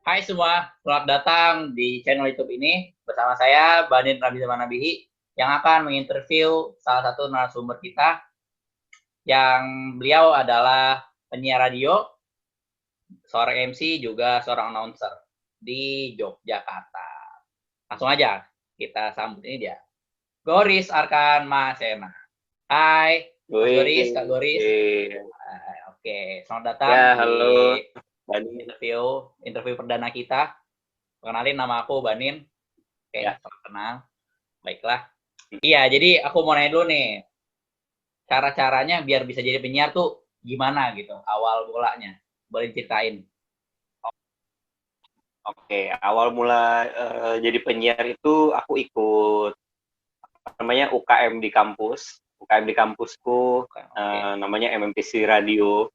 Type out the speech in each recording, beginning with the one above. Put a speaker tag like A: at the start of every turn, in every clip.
A: Hai semua, selamat datang di channel YouTube ini bersama saya Banin Rabi Zaman Nabihi yang akan menginterview salah satu narasumber kita yang beliau adalah penyiar radio, seorang MC juga seorang announcer di Yogyakarta. Langsung aja kita sambut ini dia, Goris Arkan Masena. Hai, Mas Goris, Kak Goris. Oke, selamat datang
B: Ya,
A: di
B: halo, Bani.
A: interview perdana kita. Kenalin, nama aku Banin. Oke,
B: Ya.
A: salam kenal. Baiklah. Iya, jadi aku mau nanya dulu nih, cara-caranya biar bisa jadi penyiar tuh gimana gitu, awal mulanya. Boleh ceritain?
B: Oke, awal mula jadi penyiar itu aku ikut namanya UKM di kampus. UKM di kampusku
A: Oke.
B: namanya MMPC Radio.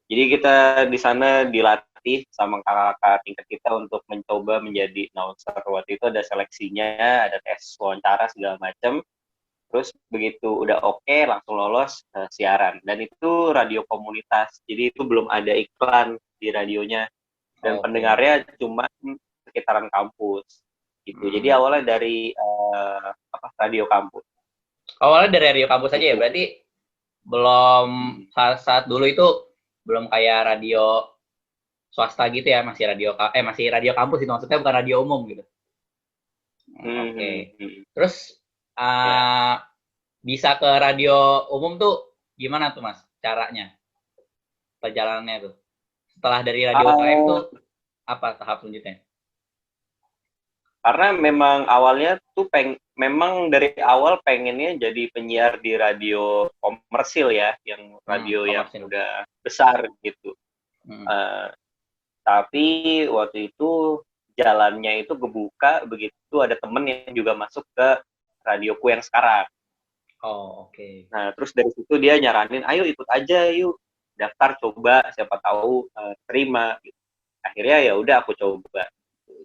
B: Jadi kita di sana dilatih sama kakak-kakak tingkat kita untuk mencoba menjadi announcer. Waktu itu ada seleksinya, ada tes wawancara segala macam. Terus begitu udah oke, langsung lolos siaran. Dan itu radio komunitas, jadi itu belum ada iklan di radionya. Dan
A: Oke.
B: pendengarnya cuma sekitaran kampus gitu. Jadi awalnya dari radio kampus
A: Awalnya dari radio kampus aja ya,
B: itu.
A: berarti belum saat dulu itu belum kayak radio swasta gitu ya, masih radio kampus itu maksudnya, bukan radio umum gitu. Oke. Terus
B: Ya.
A: uh, bisa ke radio umum tuh gimana tuh Mas caranya? Perjalanannya tuh. Setelah dari radio UKM tuh apa tahap selanjutnya?
B: Karena memang awalnya tuh memang dari awal pengennya jadi penyiar di radio komersil ya, yang radio yang
A: Komersil.
B: udah besar gitu.
A: Hmm.
B: Tapi waktu itu jalannya itu kebuka begitu ada temen yang juga masuk ke radioku yang sekarang.
A: Oh, oke. Okay.
B: Nah, terus dari situ dia nyaranin, ayo ikut aja yuk, daftar coba, siapa tahu terima. Gitu. Akhirnya ya udah aku coba.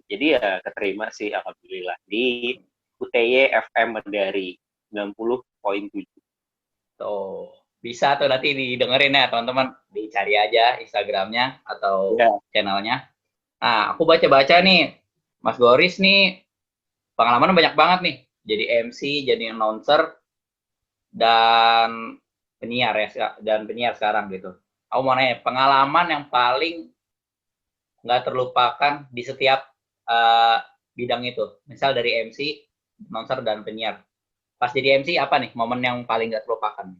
B: Jadi ya keterima sih, alhamdulillah di UTY FM dari 90.7.
A: Tuh, bisa tuh nanti didengerin ya teman-teman, dicari aja Instagramnya atau
B: Ya.
A: channelnya. Nah, aku baca-baca nih, Mas Goris nih pengalaman banyak banget nih, jadi MC, jadi announcer, dan penyiar ya, dan penyiar sekarang gitu. Aku mau nanya, pengalaman yang paling nggak terlupakan di setiap bidang itu, misal dari MC, announcer, dan penyiar. Pas jadi MC apa nih momen yang paling nggak terlupakan?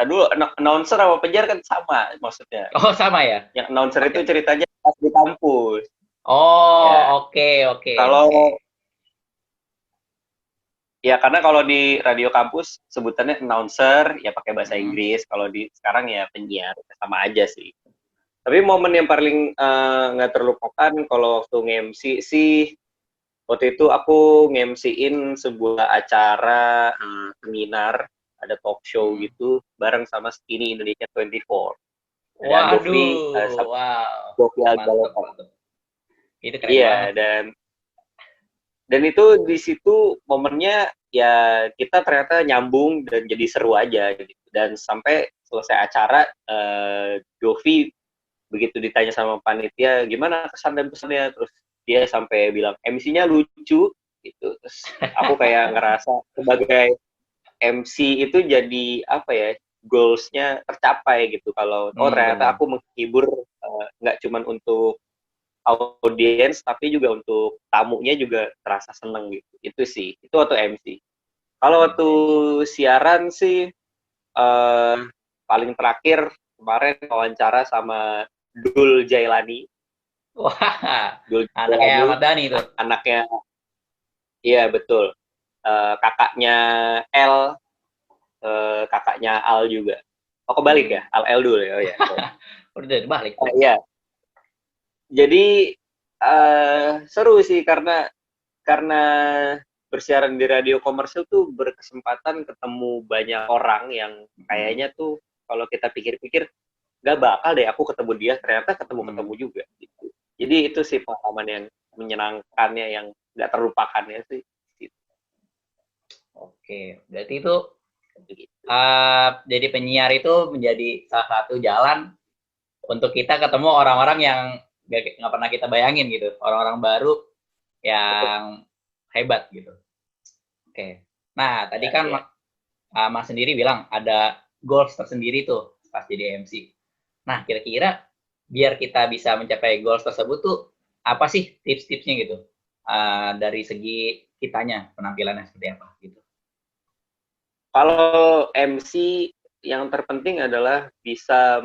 B: Dulu announcer sama penyiar kan sama maksudnya.
A: Oh, sama ya?
B: Yang announcer itu
A: Oke.
B: ceritanya pas di kampus. Ya.
A: Oh, oke.
B: Kalau ya karena kalau di radio kampus sebutannya announcer ya pakai bahasa Inggris, kalau di sekarang ya penyiar, sama aja sih. Tapi momen yang paling nggak terlupakan kalau waktu nge-MC sih, waktu itu aku nge-MC-in sebuah acara seminar, ada talk show gitu bareng sama Skinny Indonesia 24. Ada Dovi
A: Waduh, wow.
B: Dovi
A: Mantap,
B: Algalova.
A: mantap. Itu keren banget
B: Iya,
A: sih.
B: dan itu di situ momennya ya kita ternyata nyambung dan jadi seru aja gitu. Dan sampai selesai acara Dovi begitu ditanya sama panitia gimana kesan dan pesannya, terus dia sampai bilang MC-nya lucu gitu. Terus aku kayak ngerasa sebagai MC itu jadi apa ya, goals-nya tercapai gitu, kalau ternyata
A: Bener.
B: aku menghibur nggak cuman untuk audiens tapi juga untuk tamunya juga terasa seneng gitu. Itu sih, itu waktu MC. Kalau waktu siaran sih paling terakhir kemarin wawancara sama Dul Jailani.
A: Wah,
B: Dul
A: anaknya
B: Jailani
A: Ahmad Dhani tuh.
B: anaknya, iya betul, kakaknya L, kakaknya Al juga. Oh kebalik ya, Al L dulu ya. Oh ya.
A: Udah balik.
B: Iya. Jadi seru sih karena bersiaran di radio komersil tuh berkesempatan ketemu banyak orang yang kayaknya tuh kalau kita pikir-pikir nggak bakal deh aku ketemu dia, ternyata ketemu juga gitu. Jadi itu sih pengalaman yang menyenangkannya, yang nggak terlupakannya sih gitu.
A: Oke, berarti itu jadi penyiar itu menjadi salah satu jalan untuk kita ketemu orang-orang yang nggak pernah kita bayangin gitu, orang-orang baru yang hebat gitu. Oke. Nah, tadi kan Mas sendiri bilang ada goals tersendiri tuh pas jadi MC. Nah, kira-kira biar kita bisa mencapai goals tersebut tuh apa sih tips-tipsnya gitu? Dari segi kitanya, penampilannya seperti apa gitu.
B: Kalau MC yang terpenting adalah bisa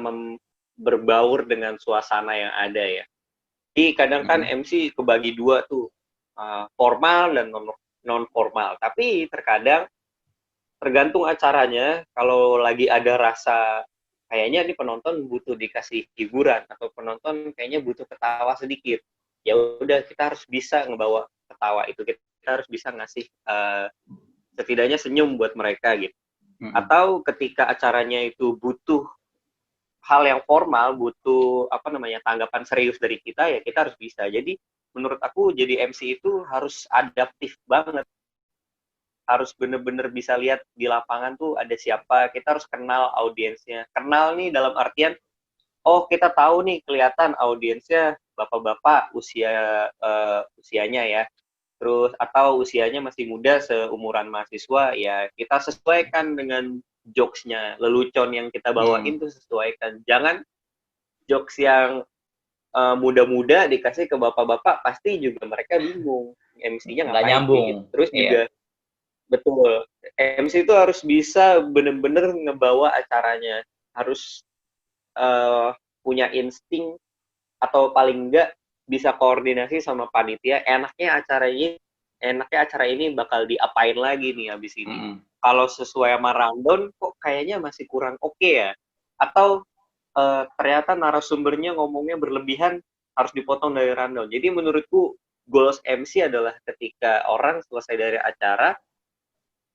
B: berbaur dengan suasana yang ada ya. Jadi kadang kan MC kebagi dua tuh, formal dan non formal. Tapi terkadang tergantung acaranya, kalau lagi ada rasa kayaknya nih penonton butuh dikasih hiburan atau penonton kayaknya butuh ketawa sedikit, ya udah kita harus bisa ngebawa ketawa itu, kita harus bisa ngasih setidaknya senyum buat mereka gitu. Atau ketika acaranya itu butuh hal yang formal, butuh tanggapan serius dari kita, ya kita harus bisa. Jadi menurut aku jadi MC itu harus adaptif banget, harus bener-bener bisa lihat di lapangan tuh ada siapa, kita harus kenal audiensnya. Kenal nih dalam artian, oh kita tahu nih kelihatan audiensnya bapak-bapak usianya ya, terus atau usianya masih muda seumuran mahasiswa, ya kita sesuaikan dengan jokesnya, lelucon yang kita bawain tuh sesuaikan. Jangan jokes yang muda-muda dikasih ke bapak-bapak, pasti juga mereka bingung MC-nya
A: nggak nyambung
B: gitu. Terus juga betul, MC itu harus bisa bener-bener ngebawa acaranya, harus punya insting atau paling enggak bisa koordinasi sama panitia, enaknya acara ini bakal diapain lagi nih habis ini. Kalau sesuai sama rundown kok kayaknya masih kurang oke ya, atau ternyata narasumbernya ngomongnya berlebihan, harus dipotong dari rundown. Jadi menurutku goals MC adalah ketika orang selesai dari acara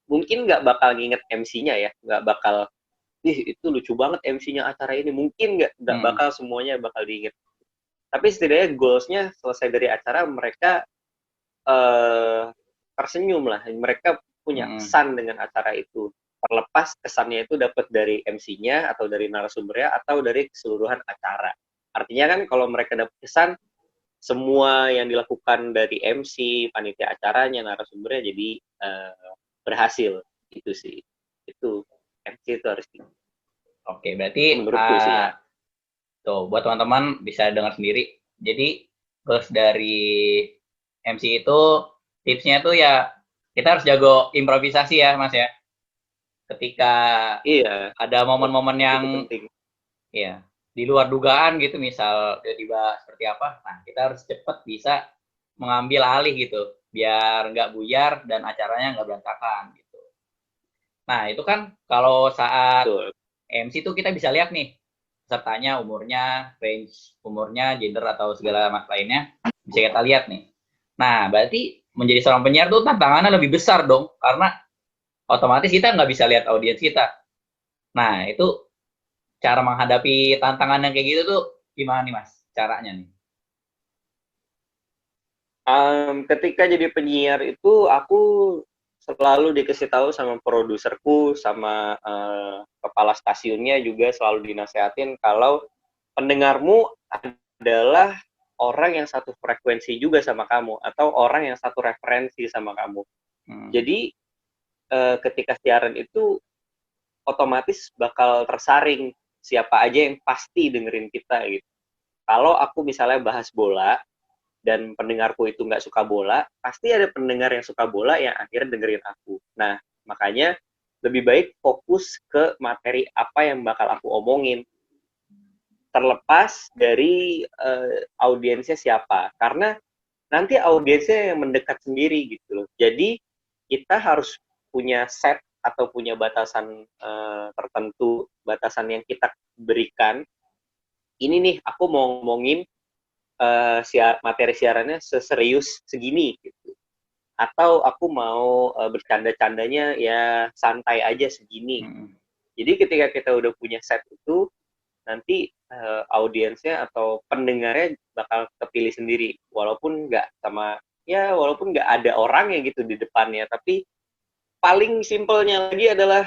B: mungkin nggak bakal nginget MC-nya ya, nggak bakal itu lucu banget MC-nya acara ini, mungkin nggak bakal semuanya bakal diinget. Tapi setidaknya goals-nya selesai dari acara mereka tersenyum lah, mereka punya kesan dengan acara itu, terlepas kesannya itu dapat dari MC-nya atau dari narasumbernya atau dari keseluruhan acara. Artinya kan kalau mereka dapat kesan, semua yang dilakukan dari MC, panitia acaranya, narasumbernya jadi berhasil. Itu sih, itu MC itu harus
A: Oke, berarti
B: menurutku sih ya.
A: Tuh, buat teman-teman bisa dengar sendiri. Jadi, goals dari MC itu, tipsnya tuh ya, kita harus jago improvisasi ya, Mas ya. Ketika ada momen-momen yang ya di luar dugaan gitu, misal tiba-tiba seperti apa, nah kita harus cepat bisa mengambil alih gitu, biar nggak buyar dan acaranya nggak berantakan gitu. Nah, itu kan kalau saat MC itu kita bisa lihat nih, pesertanya, umurnya, range umurnya, gender, atau segala lainnya, bisa kita lihat nih. Nah, berarti menjadi seorang penyiar tuh tantangannya lebih besar dong, karena otomatis kita nggak bisa lihat audiens kita. Nah, itu cara menghadapi tantangan yang kayak gitu tuh gimana nih, Mas? Caranya nih.
B: Ketika jadi penyiar itu, aku selalu dikasih tahu sama produserku, sama kepala stasiunnya juga selalu dinasehatin kalau pendengarmu adalah orang yang satu frekuensi juga sama kamu, atau orang yang satu referensi sama kamu. Jadi ketika siaran itu otomatis bakal tersaring siapa aja yang pasti dengerin kita gitu. Kalau aku misalnya bahas bola dan pendengarku itu nggak suka bola, pasti ada pendengar yang suka bola yang akhirnya dengerin aku. Nah, makanya lebih baik fokus ke materi apa yang bakal aku omongin, terlepas dari audiensnya siapa. Karena nanti audiensnya yang mendekat sendiri gitu loh. Jadi kita harus punya set atau punya batasan tertentu, batasan yang kita berikan. Ini nih, aku mau ngomongin materi siarannya seserius segini gitu. Atau aku mau bercanda-candanya ya santai aja segini. Jadi ketika kita udah punya set itu, nanti audiensnya atau pendengarnya bakal kepilih sendiri, walaupun nggak ada orang yang gitu di depannya. Tapi paling simpelnya lagi adalah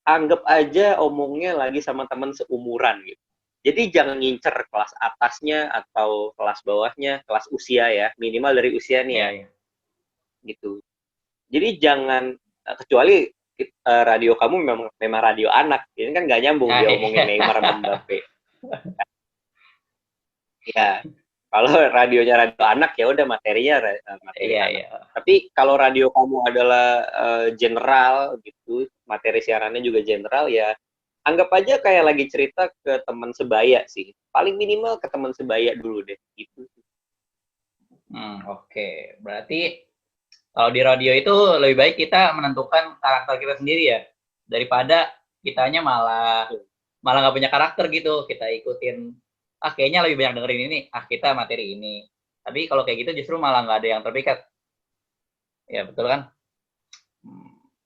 B: anggap aja omongnya lagi sama teman seumuran gitu. Jadi jangan ngincer kelas atasnya atau kelas bawahnya, kelas usia ya, minimal dari usia nih ya,
A: Iya.
B: gitu. Jadi jangan kecuali radio kamu memang radio anak, ini kan nggak nyambung
A: Ah,
B: dia omongin
A: iya.
B: Neymar sama Mbappe. Ya, kalau radionya radio anak ya udah materinya materi
A: Iya,
B: anak.
A: iya.
B: Tapi kalau radio kamu adalah general gitu, materi siarannya juga general ya, anggap aja kayak lagi cerita ke teman sebaya sih. Paling minimal ke teman sebaya dulu deh, gitu.
A: Oke. Berarti kalau di radio itu lebih baik kita menentukan karakter kita sendiri ya, daripada kitanya malah nggak punya karakter gitu. Kita ikutin, kayaknya lebih banyak dengerin ini, kita materi ini. Tapi kalau kayak gitu justru malah nggak ada yang terpikat. Ya betul kan?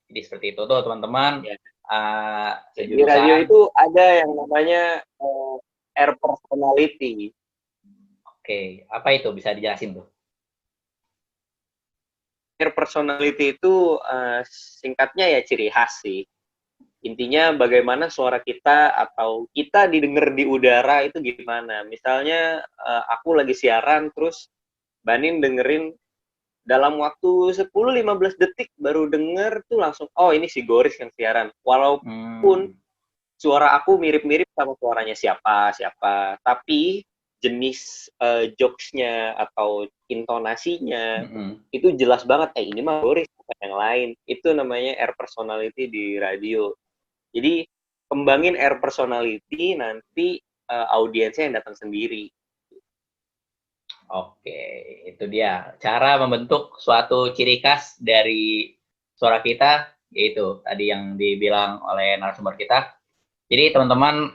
A: Jadi seperti itu tuh teman-teman.
B: Ya. Di radio
A: Sejurusan.
B: itu ada yang namanya air personality.
A: Oke, apa itu? Bisa dijelasin tuh?
B: Air personality itu singkatnya ya ciri khas sih. Intinya bagaimana suara kita atau kita didengar di udara itu gimana. Misalnya aku lagi siaran terus Banin dengerin dalam waktu 10-15 detik baru denger tuh langsung, oh ini si Goris yang siaran. Walaupun suara aku mirip-mirip sama suaranya siapa, tapi jenis jokes-nya atau intonasinya itu jelas banget, ini mah Goris bukan yang lain. Itu namanya air personality di radio. Jadi kembangin air personality, nanti audiensnya yang datang sendiri.
A: Oke, itu dia cara membentuk suatu ciri khas dari suara kita, yaitu tadi yang dibilang oleh narasumber kita. Jadi teman-teman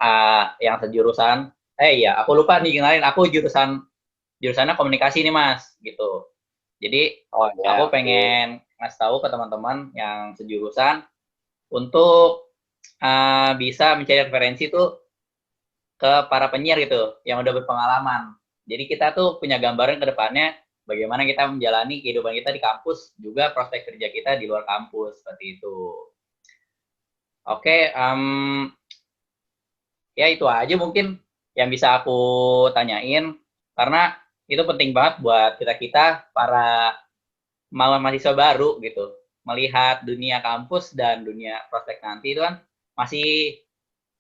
A: yang sejurusan, ya aku lupa nih kenalin, aku jurusannya komunikasi nih Mas, gitu. Jadi aku pengen ngasih tahu ke teman-teman yang sejurusan untuk bisa mencari referensi tuh ke para penyiar gitu, yang udah berpengalaman. Jadi kita tuh punya gambaran ke depannya bagaimana kita menjalani kehidupan kita di kampus, juga prospek kerja kita di luar kampus, seperti itu. Oke, ya itu aja mungkin yang bisa aku tanyain, karena itu penting banget buat kita-kita para mahasiswa baru gitu. Melihat dunia kampus dan dunia prospek nanti itu kan masih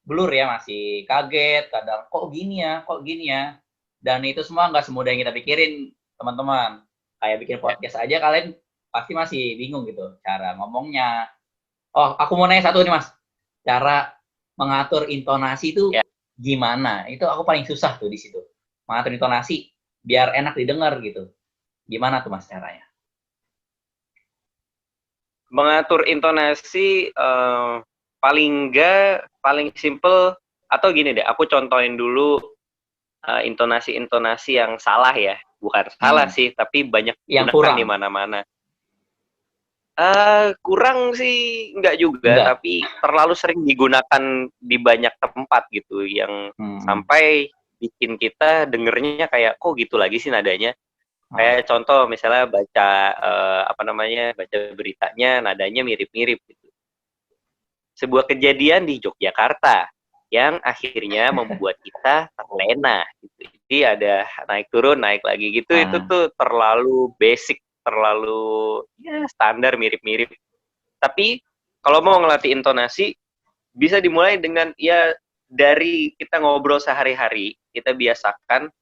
A: blur ya, masih kaget, kadang kok gini ya. Dan itu semua nggak semudah yang kita pikirin, teman-teman. Kayak bikin podcast aja kalian pasti masih bingung gitu, cara ngomongnya. Oh, aku mau nanya satu nih, Mas. Cara mengatur intonasi itu gimana? Itu aku paling susah tuh di situ. Mengatur intonasi biar enak didengar gitu. Gimana tuh, Mas, caranya?
B: Mengatur intonasi paling simple, atau gini deh, aku contohin dulu intonasi-intonasi yang salah ya. Bukan salah sih, tapi banyak
A: yang
B: digunakan di mana-mana. Kurang sih enggak juga, tapi terlalu sering digunakan di banyak tempat gitu, yang sampai bikin kita dengernya kayak kok gitu lagi sih nadanya. Kayak contoh misalnya baca baca beritanya nadanya mirip-mirip gitu. Sebuah kejadian di Yogyakarta yang akhirnya membuat kita terlena gitu. Jadi ada naik turun naik lagi gitu, itu tuh terlalu basic, terlalu ya standar, mirip-mirip. Tapi kalau mau ngelatih intonasi bisa dimulai dengan ya dari kita ngobrol sehari-hari, kita biasakan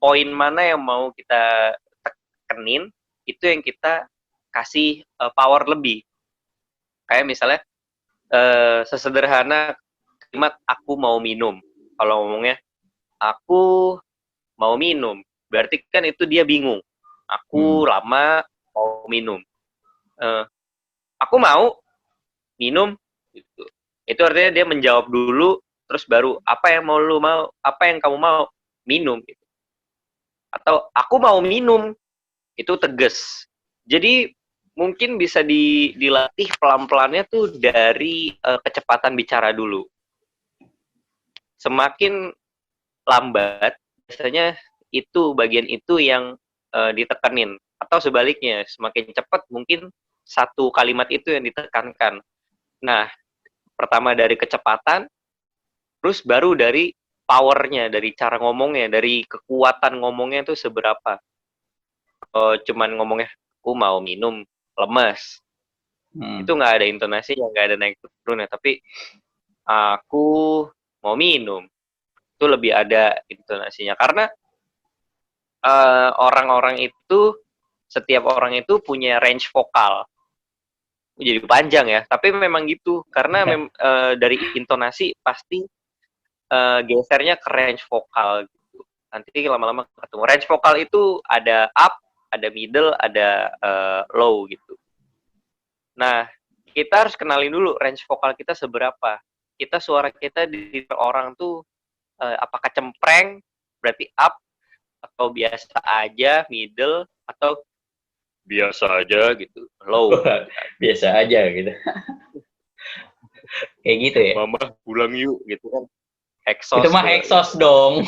B: poin mana yang mau kita tekenin, itu yang kita kasih power lebih. Kayak misalnya sesederhana kalimat aku mau minum. Kalau ngomongnya aku mau minum, berarti kan itu dia bingung. Aku lama mau minum. Aku mau minum gitu. Itu artinya dia menjawab dulu, terus baru apa yang kamu mau minum gitu. Atau aku mau minum, itu tegas. Jadi mungkin bisa dilatih pelan-pelannya tuh dari kecepatan bicara dulu. Semakin lambat, biasanya itu bagian itu yang ditekenin. Atau sebaliknya, semakin cepat mungkin satu kalimat itu yang ditekankan. Nah, pertama dari kecepatan, terus baru dari powernya, dari cara ngomongnya, dari kekuatan ngomongnya itu seberapa. Cuman ngomongnya, aku mau minum, lemes. Itu nggak ada intonasinya, nggak ada naik turunnya. Tapi aku mau minum, itu lebih ada intonasinya. Karena orang-orang itu, setiap orang itu punya range vokal. Jadi panjang ya, tapi memang gitu. Karena dari intonasi pasti gesernya ke range vokal gitu. Nanti lama-lama ketemu. Range vokal itu ada up, ada middle, ada low gitu. Nah, kita harus kenalin dulu range vokal kita seberapa. Suara kita di orang tuh apakah cempreng, berarti up, atau biasa aja, middle, atau biasa aja gitu, low.
A: Biasa aja gitu. Kayak gitu ya.
B: Mama pulang yuk gitu kan. Exhaust.
A: Itu mah exhaust dong.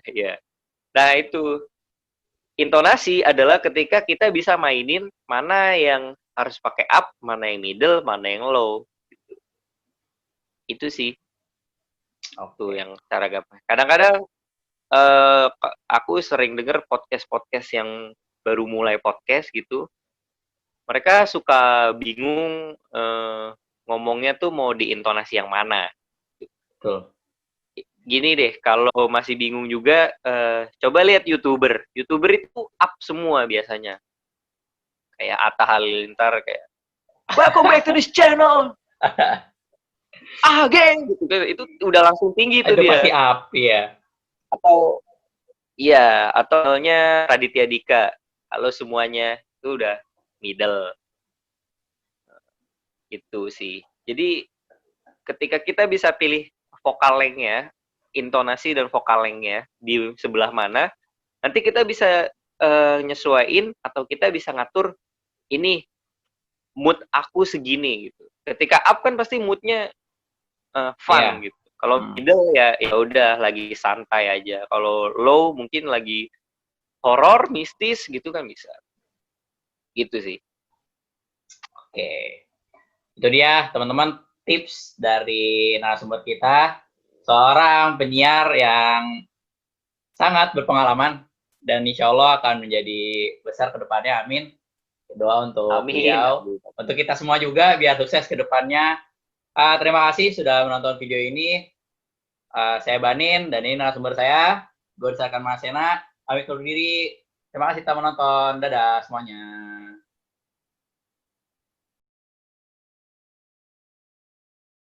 B: Ya. Nah, itu intonasi adalah ketika kita bisa mainin mana yang harus pakai up, mana yang middle, mana yang low. Gitu. Itu sih. Waktu yang cara gampang. Kadang-kadang aku sering denger podcast-podcast yang baru mulai podcast gitu. Mereka suka bingung ngomongnya tuh mau di intonasi yang mana.
A: Betul.
B: Gini deh, kalau masih bingung juga, coba lihat YouTuber. YouTuber itu up semua biasanya. Kayak Atta Halilintar, kayak welcome back to this channel. Geng! Gitu. Itu udah langsung tinggi tuh
A: itu
B: dia.
A: pasti up ya.
B: Atau iya, ataunya Raditya Dika. Kalau semuanya itu udah middle. Itu sih. Jadi ketika kita bisa pilih vokal length-nya, intonasi dan vokal length-nya di sebelah mana, nanti kita bisa nyesuaiin atau kita bisa ngatur ini mood aku segini gitu. Ketika up kan pasti moodnya fun gitu. Kalau middle ya udah lagi santai aja. Kalau low mungkin lagi horor, mistis gitu kan bisa. Gitu sih.
A: Oke. Itu dia teman-teman tips dari narasumber kita, seorang penyiar yang sangat berpengalaman dan insya Allah akan menjadi besar ke depannya, amin. Doa untuk beliau, untuk kita semua juga biar sukses ke depannya. Terima kasih sudah menonton video ini. Saya Banin dan ini narasumber saya, Gonzakan Masena. Pamit undur diri. Terima kasih telah menonton. Dadah semuanya.